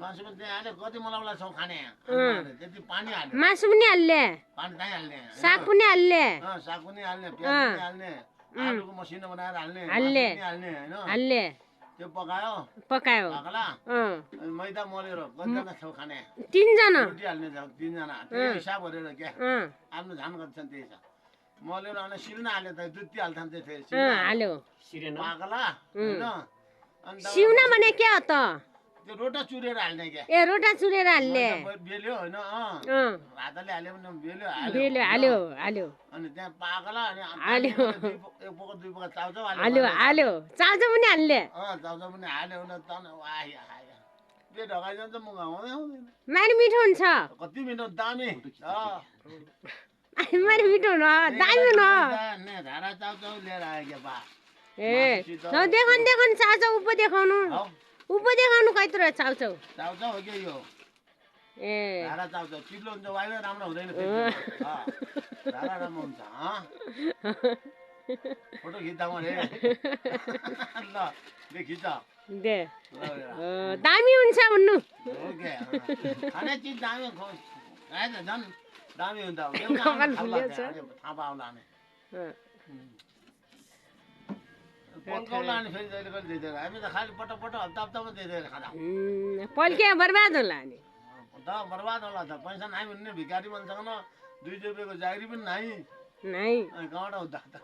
मासु पनि त्यहाँ हाल्यो कति मलाउला छौ खाने त्यति पानी हाल्यो मासु पनि हाल्ने पानी त्यहीँ हाल्ने साग पनि हाल्ने साग पनि हाल्ने प्याज पनि हाल्ने आलुको मसिनो बनाएर हाल्ने हाल्ने हाल्ने होइन हाल्ने त्यो पकायो पकायो पाकला मैदा मलेर कतिजना छौ खाने 3 जना रोटी हाल्ने छ 3 जना त्यो हिसाब गरेर क्या आफ्नो झान गर्छन् त्यही छ मलेर अनि सिर्ना हाल्यो त दुधी हाल्छन् त्यो हाल्यो पाकला होइन अनि सिउना भने के हो त त्यो रोटा चुरेर हाल्ने क्या ए रोटा चुरेर हाल्ने बेल्यो होइन हातले हाल्यो भने बेल्यो हाल्यो हाल्यो अनि त्यहाँ पाकला अनि हाल्यो एक पोका दुई पोका चाउचाउ हाल्यो हाल्यो चाउचाउ पनि हाल्ने चाउचाउ पनि हाल्यो भने तन पेट ढकाइजान्छ म हुँदै हुँदैन मारी मिठो हुन्छ कति मिठो दामी मारी मिठो हुन दामी हुन धारा चाउचाउ लिएर आयो क्या बा ए देखाउनु देखाउनु चाउचाउ उप देखाउनु उप देखाउनु कति रह्यो चाउचाउ चाउचाउ हो क्या यो ए धारा चाउचाउ चिप्लो हुन्छ वाइले राम्रो हुँदैन धारा राम्रो हुन्छ फोटो खिच्दा मैले ल दे खिच दे दामी हुन्छ भन्नु खाने चिज दामी खाए त झन् दामी हुन्छ थाहा पाउला नि पल्काउला नि फेरि जहिले कहिले दिँदैन हामी त खालि पट पट हप्ता हप्तामा दिँदैन खाँदा पल्के बर्बाद होला नि त बर्बाद होला त पैसा नाइ भन्ने भिखारी मान्छेसँग न 2 रुपियाँको जागिरी पनि नाइ नाइ कहाँबाट हुँदा त